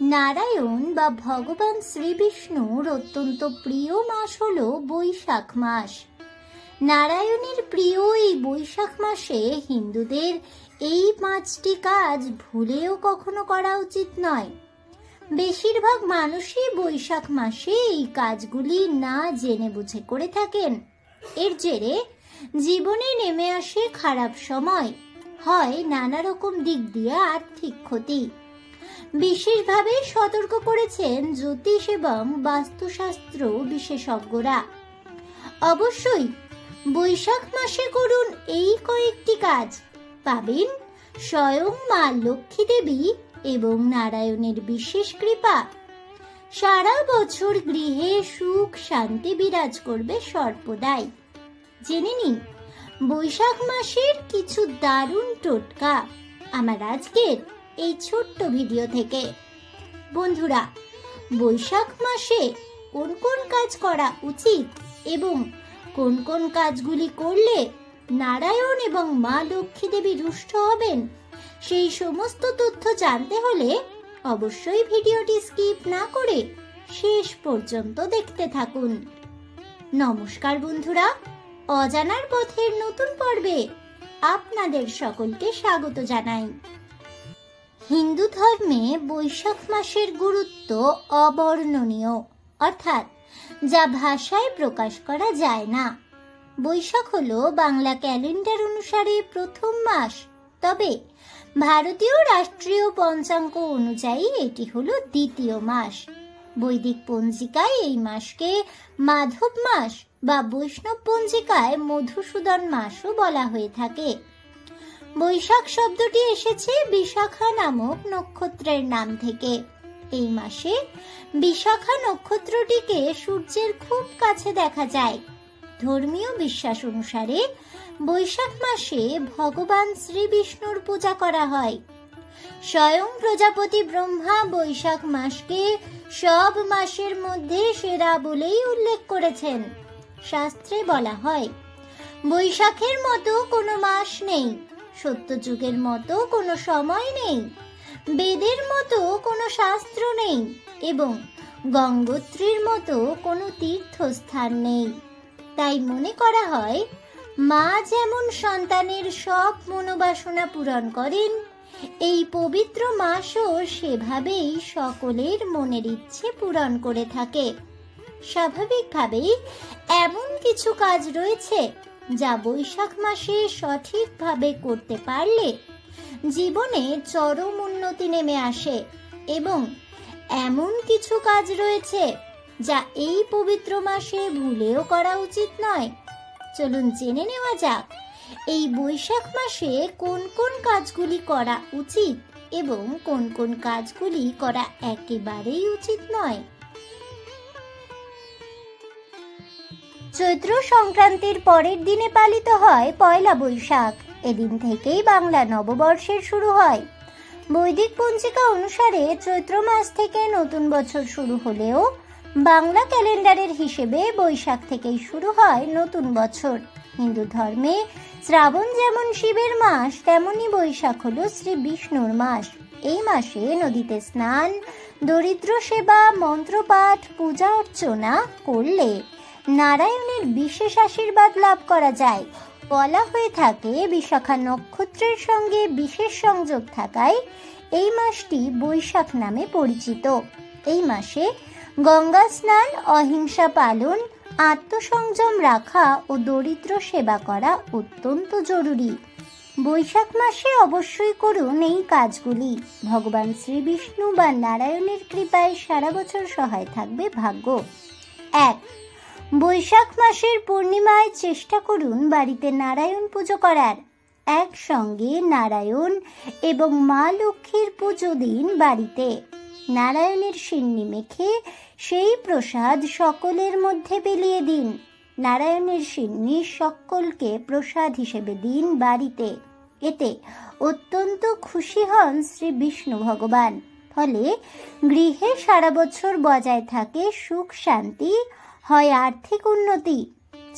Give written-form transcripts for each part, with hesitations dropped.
নারায়ণ বা ভগবান শ্রীবিষ্ণুর অত্যন্ত প্রিয় মাস হল বৈশাখ মাস। নারায়ণের প্রিয় এই বৈশাখ মাসে হিন্দুদের এই 5টি কাজ ভুলেও কখনো করা উচিত নয়। বেশিরভাগ মানুষই বৈশাখ মাসে এই কাজগুলি না জেনে বুঝে করে থাকেন। এর জেরে জীবনে নেমে আসে খারাপ সময়, হয় নানা রকম দিক দিয়ে আর্থিক ক্ষতি। বিশেষভাবে সতর্ক করেছেন জ্যোতিষ এবং বাস্তুশাস্ত্র বিশেষজ্ঞরা। অবশ্যই বৈশাখ মাসে করুন এই কয়েকটি কাজ, পাবেন স্বয়ং মা লক্ষ্মী দেবী এবং নারায়ণের বিশেষ কৃপা। সারা বছর গৃহে সুখ শান্তি বিরাজ করবে সর্বদাই। জেনে নিন বৈশাখ মাসের কিছু দারুণ টোটকা আমার আজকের এই ছোট্ট ভিডিও থেকে। বন্ধুরা, বৈশাখ মাসে কোন কোন কাজ করা উচিত এবং কোন কোন কাজগুলি করলে নারায়ণ এবং মা লক্ষ্মী দেবী রুষ্ট হবেন, সেই সমস্ত তথ্য জানতে হলে অবশ্যই ভিডিওটি স্কিপ না করে শেষ পর্যন্ত দেখতে থাকুন। নমস্কার বন্ধুরা, অজানার পথের নতুন পর্বে আপনাদের সকলকে স্বাগত জানাই। হিন্দু ধর্মে বৈশাখ মাসের গুরুত্ব অবর্ণনীয়, অর্থাৎ যা ভাষায় প্রকাশ করা যায় না। বৈশাখ হলো বাংলা ক্যালেন্ডার অনুসারে প্রথম মাস, তবে ভারতীয় রাষ্ট্রীয় পঞ্চাঙ্গ অনুযায়ী এটি হলো দ্বিতীয় মাস। বৈদিক পঞ্জিকায় এই মাসকে মাধব মাস বা বৈষ্ণব পঞ্জিকায় মধুসূদন মাসও বলা হয়ে থাকে। বৈশাখ শব্দটি এসেছে বিশাখা নামক নক্ষত্রের নাম থেকে। এই মাসে বিশাখা নক্ষত্রটিকে সূর্যের খুব কাছে দেখা যায়। ধর্মীয় বিশ্বাস অনুসারে বৈশাখ মাসে ভগবান শ্রীবিষ্ণুর পূজা করা হয়। স্বয়ং প্রজাপতি ব্রহ্মা বৈশাখ মাসকে সব মাসের মধ্যে সেরা বলেই উল্লেখ করেছেন। শাস্ত্রে বলা হয়, বৈশাখের মতো কোনো মাস নেই, সত্যযুগের মতো কোনো সময় নেই, বেদের মতো কোনো শাস্ত্র নেই এবং গঙ্গোত্রীর মতো কোনো তীর্থস্থান নেই। তাই মনে করা হয়, মা যেমন সন্তানের সব মনোবাসনা পূরণ করেন, এই পবিত্র মাসও সেভাবেই সকলের মনের ইচ্ছে পূরণ করে থাকে। স্বাভাবিকভাবেই এমন কিছু কাজ রয়েছে যা বৈশাখ মাসে সঠিকভাবে করতে পারলে জীবনে চরম উন্নতি নেমে আসে, এবং এমন কিছু কাজ রয়েছে যা এই পবিত্র মাসে ভুলেও করা উচিত নয়। চলুন জেনে নেওয়া যাক এই বৈশাখ মাসে কোন কোন কাজগুলি করা উচিত এবং কোন কোন কাজগুলি করা একেবারেই উচিত নয়। চৈত্র সংক্রান্তির পরের দিনে পালিত হয় পয়লা বৈশাখ। এদিন থেকেই বাংলা নববর্ষের শুরু হয়। বৈদিক পঞ্জিকা অনুসারে চৈত্র মাস থেকে নতুন বছর শুরু হলেও বাংলা ক্যালেন্ডারের হিসেবে বৈশাখ থেকেই শুরু হয় নতুন বছর। হিন্দু ধর্মে শ্রাবণ যেমন শিবের মাস, তেমনি বৈশাখ হলো শ্রী বিষ্ণুর মাস। এই মাসে নদীতে স্নান, দরিদ্র সেবা, মন্ত্রপাঠ, পূজা অর্চনা করলে নারায়ণের বিশেষ আশীর্বাদ লাভ করা যায়। বলা হয়ে থাকে, বিশাখা নক্ষত্রের সঙ্গে বিশেষ সংযোগ থাকায় এই মাসটি বৈশাখ নামে পরিচিত। এই মাসে গঙ্গা স্নান, অহিংসা পালন, আত্মসংযম রাখা ও দরিদ্র সেবা করা অত্যন্ত জরুরি। বৈশাখ মাসে অবশ্যই করুন এই কাজগুলি। ভগবান শ্রীবিষ্ণু বা নারায়ণের কৃপায় সারা বছর সহায় থাকবে ভাগ্য। 1. বৈশাখ মাসের পূর্ণিমায় চেষ্টা করুন বাড়িতে নারায়ণ পুজো করার। একসঙ্গে নারায়ণ এবং মা লক্ষ্মীর পুজো দিন বাড়িতে। নারায়ণের সিন্নি মেখে সেই প্রসাদ সকলের মধ্যে বিলিয়ে দিন। নারায়ণের সিন্নি সকলকে প্রসাদ হিসেবে দিন বাড়িতে। এতে অত্যন্ত খুশি হন শ্রী বিষ্ণু ভগবান। ফলে গৃহে সারা বছর বজায় থাকে সুখ শান্তি, হয় আর্থিক উন্নতি।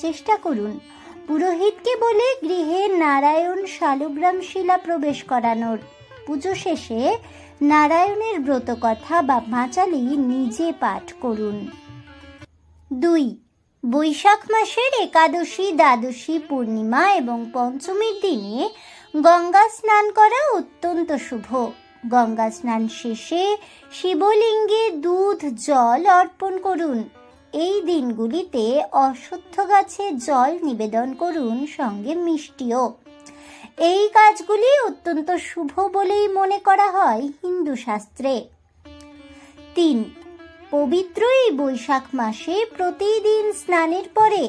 চেষ্টা করুন পুরোহিতকে বলে গৃহে নারায়ণ শালগ্রাম শিলা প্রবেশ করানোর। পুজো শেষে নারায়ণের ব্রতকথা বা পাঁচালী নিজে পাঠ করুন। 2. বৈশাখ মাসের একাদশী, দ্বাদশী, পূর্ণিমা এবং পঞ্চমীর দিনে গঙ্গা স্নান করা অত্যন্ত শুভ। গঙ্গা স্নান শেষে শিবলিঙ্গে দুধ জল অর্পণ করুন। এই দিনগুলিতে অশ্বত্থ গাছে জল নিবেদন করুন, সঙ্গে মিষ্টিও। এই কাজগুলি অত্যন্ত শুভ বলেই মনে করা হয় হিন্দু শাস্ত্রে। 3. পবিত্র এই বৈশাখ মাসে প্রতিদিন স্নানের পরে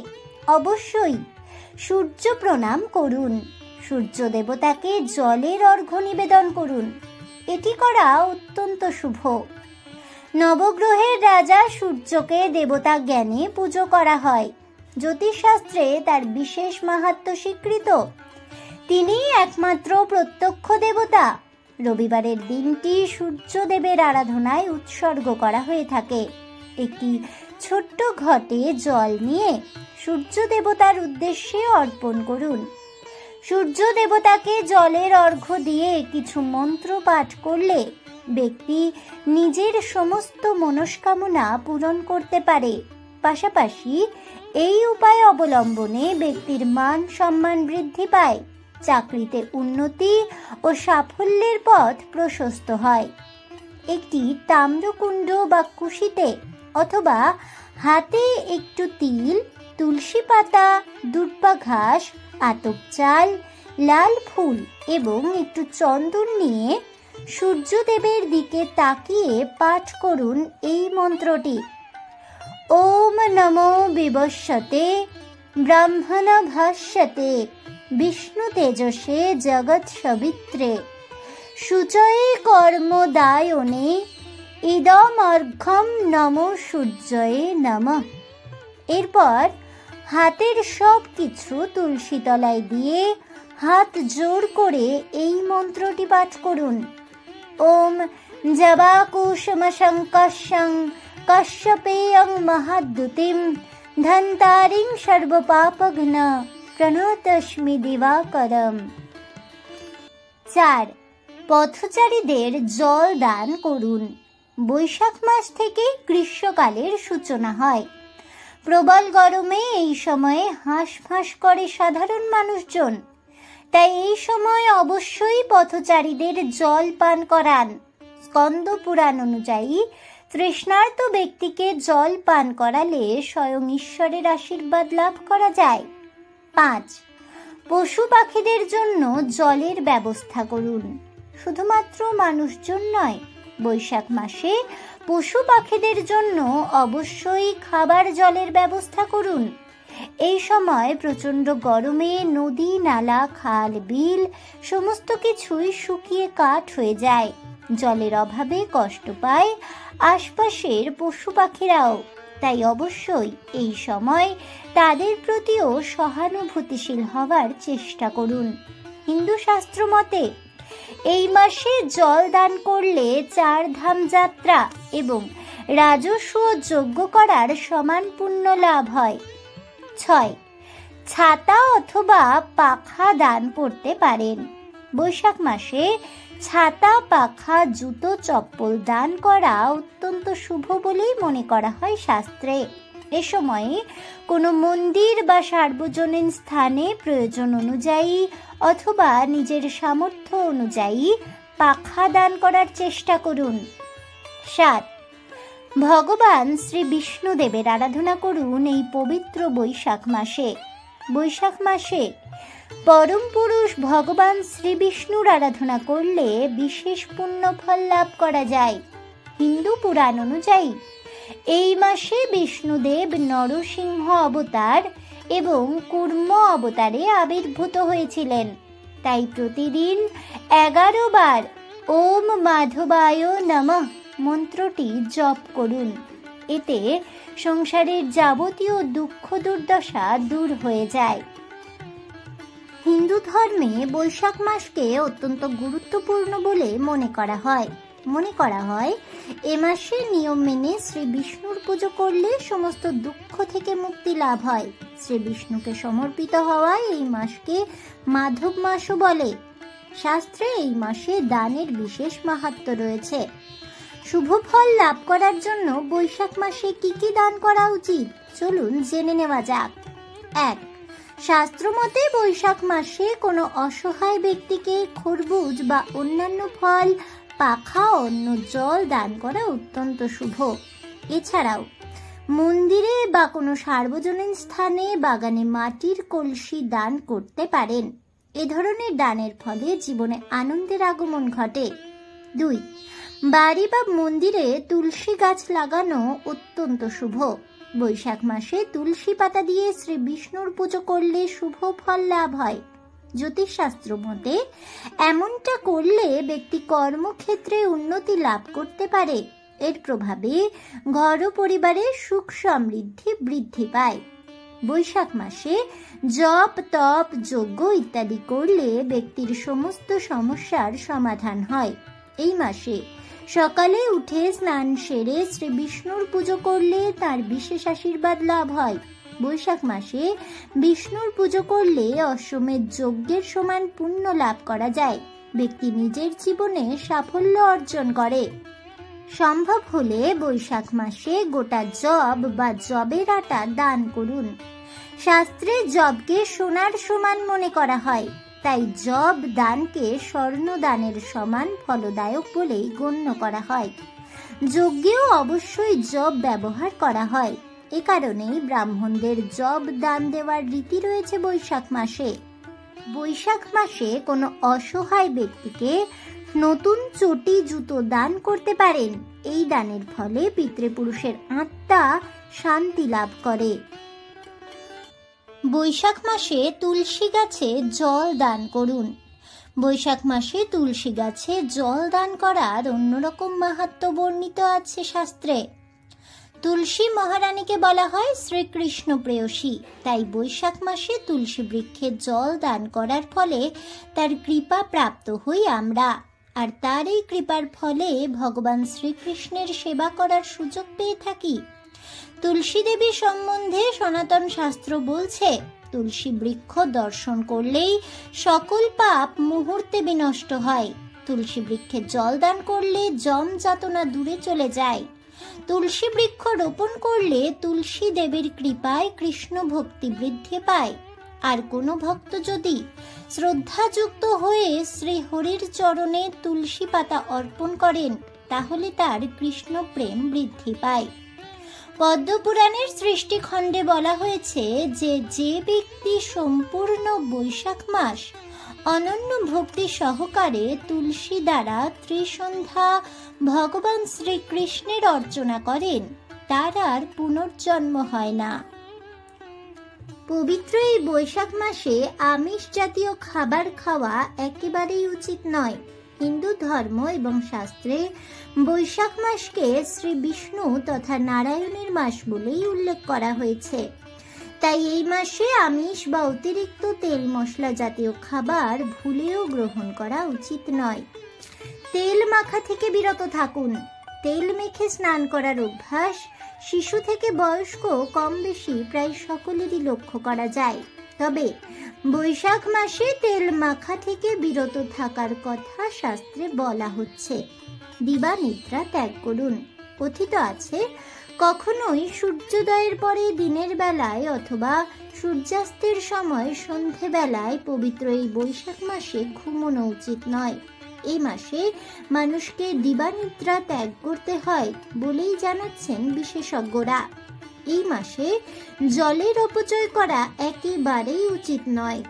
অবশ্যই সূর্য প্রণাম করুন। সূর্য দেবতাকে জলের অর্ঘ্য নিবেদন করুন। এটি করা অত্যন্ত শুভ। নবগ্রহের রাজা সূর্যকে দেবতা জ্ঞানে পুজো করা হয়। জ্যোতিষশাস্ত্রে তার বিশেষ মাহাত্ম্য স্বীকৃত। তিনি একমাত্র প্রত্যক্ষ দেবতা। রবিবারের দিনটি সূর্যদেবের আরাধনায় উৎসর্গ করা হয়ে থাকে। একটি ছোট্ট ঘটে জল নিয়ে সূর্য দেবতার উদ্দেশ্যে অর্পণ করুন। সূর্য দেবতাকে জলের অর্ঘ্য দিয়ে কিছু মন্ত্র পাঠ করলে ব্যক্তি নিজের সমস্ত মনস্কামনা পূরণ করতে পারে। পাশাপাশি এই উপায় অবলম্বনে ব্যক্তির মান সম্মান বৃদ্ধি পায়, চাকরিতে উন্নতি ও সাফল্যের পথ প্রশস্ত হয়। একটি তাম্রকুণ্ড বা কুশিতে অথবা হাতে একটু তিল, তুলসী পাতা, দুর্বা ঘাস, আতপ চাল, লাল ফুল এবং একটু চন্দন নিয়ে সূর্যদেবের দিকে তাকিয়ে পাঠ করুন এই মন্ত্রটি। ওম নমো বিবস্বতে ব্রাহ্মণ ভাষ্যতে বিষ্ণু তেজসে জগৎ সবিত্রে সুচয়ে কর্মদায়নে ইদম অর্ঘ্যম নমো সূর্যয়ে নমঃ। এরপর হাতের সব কিছু তুলসী তলায় দিয়ে হাত জোর করে এই মন্ত্রটি পাঠ করুন। ওম জবাকুসুমশঙ্কশং কশ্যপেয়ং মহাদ্যুতিম ধন্তারিং সর্বপাপঘ্ন প্রণতস্মি দিবাকরম। 4. পথচারীদের জল দান করুন। বৈশাখ মাস থেকে গ্রীষ্মকালের সূচনা হয়। প্রবল গরমে এই সময়ে হাঁসফাঁস করে সাধারণ মানুষজন। তাই এই সময় অবশ্যই পথচারীদের জল পান করান। স্কন্দ পুরাণ অনুযায়ী তৃষ্ণার্ত ব্যক্তিকে জল পান করালে স্বয়ং ঈশ্বরের আশীর্বাদ লাভ করা যায়। 5. পশু পাখিদের জন্য জলের ব্যবস্থা করুন। শুধুমাত্র মানুষজন নয়, বৈশাখ মাসে পশু পাখিদের জন্য অবশ্যই খাবার জলের ব্যবস্থা করুন। এই সময় প্রচণ্ড গরমে নদী, নালা, খাল, বিল সমস্ত কিছুই শুকিয়ে কাঠ হয়ে যায়। জলের অভাবে কষ্ট পায় আশপাশের পশু পাখিরাও। তাই অবশ্যই এই সময় তাদের প্রতিও সহানুভূতিশীল হওয়ার চেষ্টা করুন। হিন্দু শাস্ত্র মতে এই মাসে জল দান করলে 4 ধাম যাত্রা এবং রাজস্ব যজ্ঞ করার সমান পুণ্য লাভ হয়। 6. ছাতা অথবা পাখা দান করতে পারেন। বৈশাখ মাসে ছাতা, পাখা, জুতো, চপ্পল দান করা অত্যন্ত শুভ বলেই মনে করা হয় শাস্ত্রে। এ সময়ে কোনো মন্দির বা সার্বজনীন স্থানে প্রয়োজন অনুযায়ী অথবা নিজের সামর্থ্য অনুযায়ী পাখা দান করার চেষ্টা করুন। 7. ভগবান শ্রী বিষ্ণুদেবের আরাধনা করুন এই পবিত্র বৈশাখ মাসে। বৈশাখ মাসে পরম পুরুষ ভগবান শ্রী বিষ্ণুর আরাধনা করলে বিশেষ পুণ্য ফল লাভ করা যায়। হিন্দু পুরাণ অনুযায়ী এই মাসে বিষ্ণুদেব নরসিংহ অবতার এবং কুর্ম অবতারে আবির্ভূত হয়েছিলেন। তাই প্রতিদিন 11 বার ওম মাধবায় নমঃ মন্ত্রটি জপ করুন। এতে সংসারের যাবতীয় দুঃখ দুর্দশা দূর হয়ে যায়। হিন্দু ধর্মে বৈশাখ মাসকে অত্যন্ত গুরুত্বপূর্ণ বলে মনে করা হয় এ মাসে নিয়ম মেনে শ্রী বিষ্ণুর পুজো করলে সমস্ত দুঃখ থেকে মুক্তি লাভ হয়। শ্রী বিষ্ণুকে সমর্পিত হওয়ায় এই মাসকে মাধব মাসও বলে। শাস্ত্রে এই মাসে দানের বিশেষ মাহাত্ম্য রয়েছে। শুভ ফল লাভ করার জন্য বৈশাখ মাসে কি কি দান করা উচিত চলুন জেনে নেওয়া যাক। 1. শাস্ত্র মতে বৈশাখ মাসে কোনো অসহায় ব্যক্তিকে খরবুজ বা অন্যান্য ফল, পাখা, অন্য জল দান করা অত্যন্ত শুভ। এছাড়াও মন্দিরে বা কোনো সার্বজনীন স্থানে বাগানে মাটির কলসি দান করতে পারেন। এ ধরনের দানের ফলে জীবনে আনন্দের আগমন ঘটে। 2. বাড়ি বা মন্দিরে তুলসী গাছ লাগানো অত্যন্ত শুভ। বৈশাখ মাসে তুলসী পাতা দিয়ে শ্রী বিষ্ণুর পুজো করলে শুভ ফল লাভ হয়। জ্যোতিষশাস্ত্র মতে এমনটা করলে ব্যক্তি কর্মক্ষেত্রে উন্নতি লাভ করতে পারে। এর প্রভাবে ঘর ও পরিবারে সুখ সমৃদ্ধি বৃদ্ধি পায়। বৈশাখ মাসে জপ, তপ, যজ্ঞ ইত্যাদি করলে ব্যক্তির সমস্ত সমস্যার সমাধান হয়। এই মাসে সকালে উঠে স্নান সেরে শ্রী বিষ্ণুর পুজো করলে তার বিশেষ আশীর্বাদ লাভ হয়। বৈশাখ মাসে বিষ্ণুর পুজো করলে অশ্বমেধ যজ্ঞের সমান পুণ্য লাভ করা যায়। ব্যক্তি নিজের জীবনে সাফল্য অর্জন করে। সম্ভব হলে বৈশাখ মাসে গোটা জব বা জবের আটা দান করুন। শাস্ত্রে জবকে সোনার সমান মনে করা হয়, তাই জব দানকে স্বর্ণ দানের সমান ফলদায়ক বলেই গণ্য করা হয়। যজ্ঞেও অবশ্যই জব ব্যবহার করা হয়। এ কারণেই ব্রাহ্মণদের জব দান দেওয়ার রীতি রয়েছে বৈশাখ মাসে। বৈশাখ মাসে কোনো অসহায় ব্যক্তিকে নতুন চটি, জুতো দান করতে পারেন। এই দানের ফলে পিতৃপুরুষের আত্মা শান্তি লাভ করে। বৈশাখ মাসে তুলসী গাছে জল দান করুন। বৈশাখ মাসে তুলসী গাছে জল দান করার অন্যরকম মাহাত্ম্য বর্ণিত আছে শাস্ত্রে। তুলসী মহারানীকে বলা হয় শ্রীকৃষ্ণ প্রেয়সী, তাই বৈশাখ মাসে তুলসী বৃক্ষে জল দান করার ফলে তার কৃপা প্রাপ্ত হই আমরা, আর তার এই কৃপার ফলে ভগবান শ্রীকৃষ্ণের সেবা করার সুযোগ পেয়ে থাকি। তুলসী দেবী সম্বন্ধে সনাতন শাস্ত্র বলছে, তুলসী বৃক্ষ দর্শন করলেই সকল পাপ মুহূর্তে বিনষ্ট হয়। তুলসী বৃক্ষে জল দান করলে যম যাতনা দূরে চলে যায়। তুলসী বৃক্ষ রোপণ করলে তুলসী দেবীর কৃপায় কৃষ্ণ ভক্তি বৃদ্ধি পায়। আর কোনো ভক্ত যদি শ্রদ্ধাযুক্ত হয়ে শ্রী হরির চরণে তুলসী পাতা অর্পণ করেন, তাহলে তার কৃষ্ণ প্রেম বৃদ্ধি পায়। পদ্মপুরাণের সৃষ্টিখণ্ডে বলা হয়েছে যে ব্যক্তি সম্পূর্ণ বৈশাখ মাস অনন্য ভক্তি সহকারে তুলসী দ্বারা ত্রিসন্ধ্যা ভগবান শ্রীকৃষ্ণের অর্চনা করেন, তার আর পুনর্জন্ম হয় না। পবিত্র এই বৈশাখ মাসে আমিষ জাতীয় খাবার খাওয়া একেবারেই উচিত নয়। হিন্দু ধর্ম এবং শাস্ত্রে বৈশাখ মাসকে শ্রী বিষ্ণু তথা নারায়ণের মাস বলেই উল্লেখ করা হয়েছে। তাই এই মাসে আমিষ বা অতিরিক্ত তেল মশলা জাতীয় খাবার ভুলেও গ্রহণ করা উচিত নয়। তেল মাখা থেকে বিরত থাকুন। তেল মেখে স্নান করার অভ্যাস শিশু থেকে বয়স্ক কম বেশি প্রায় সকলেরই লক্ষ্য করা যায়। তবে বৈশাখ মাসে তেল মাখা থেকে বিরত থাকার কথা শাস্ত্রে বলা হচ্ছে। দিবা নিদ্রা ত্যাগ করুন। কথিত আছে, কখনোই সূর্যোদয়ের পরে দিনের বেলায় অথবা সূর্যাস্তের সময় সন্ধেবেলায় পবিত্র এই বৈশাখ মাসে ঘুমানো উচিত নয়। এই মাসে মানুষকে দিবানিদ্রা ত্যাগ করতে হয় বলেই জানাচ্ছেন বিশেষজ্ঞরা। এই মাসে জলের অপচয় করা একেবারেই উচিত নয়।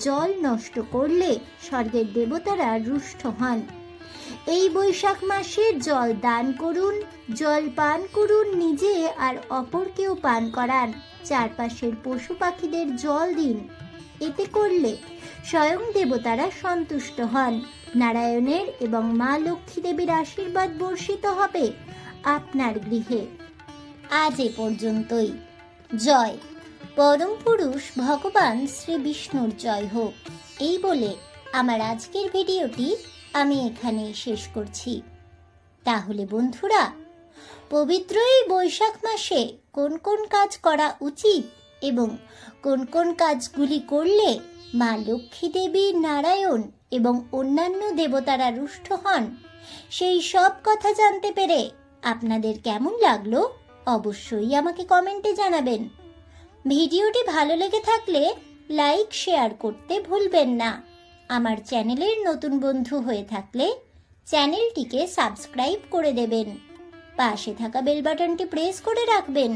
জল নষ্ট করলে স্বর্গের দেবতারা রুষ্ট হন। এই বৈশাখ মাসে জল দান করুন, জল পান করুন, নিজে আর অপরকেও পান করান। চারপাশের পশু পাখিদের জল দিন। এতে করলে স্বয়ং দেবতারা সন্তুষ্ট হন। নারায়ণের এবং মা লক্ষ্মী দেবীর আশীর্বাদ বর্ষিত হবে আপনার গৃহে। আজ এ পর্যন্তই। জয় পরম পুরুষ ভগবান শ্রী বিষ্ণুর জয় হোক। এই বলে আমার আজকের ভিডিওটি আমি এখানেই শেষ করছি। তাহলে বন্ধুরা, পবিত্র এই বৈশাখ মাসে কোন কোন কাজ করা উচিত এবং কোন কোন কাজগুলি করলে মা লক্ষ্মী দেবী, নারায়ণ এবং অন্যান্য দেবতারা রুষ্ট হন, সেই সব কথা জানতে পেরে আপনাদের কেমন লাগলো অবশ্যই আমাকে কমেন্টে জানাবেন। ভিডিওটি ভালো লেগে থাকলে লাইক শেয়ার করতে ভুলবেন না। আমার চ্যানেলের নতুন বন্ধু হয়ে থাকলে চ্যানেলটিকে সাবস্ক্রাইব করে দেবেন। পাশে থাকা বেল বাটনটি প্রেস করে রাখবেন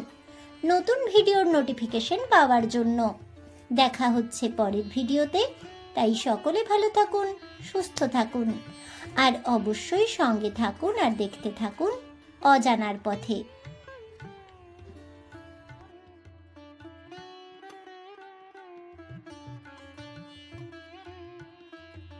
নতুন ভিডিওর নোটিফিকেশন পাওয়ার জন্য। দেখা হচ্ছে পরের ভিডিওতে, তাই সকলে ভালো থাকুন, সুস্থ থাকুন আর অবশ্যই সঙ্গে থাকুন আর দেখতে থাকুন অজানার পথে।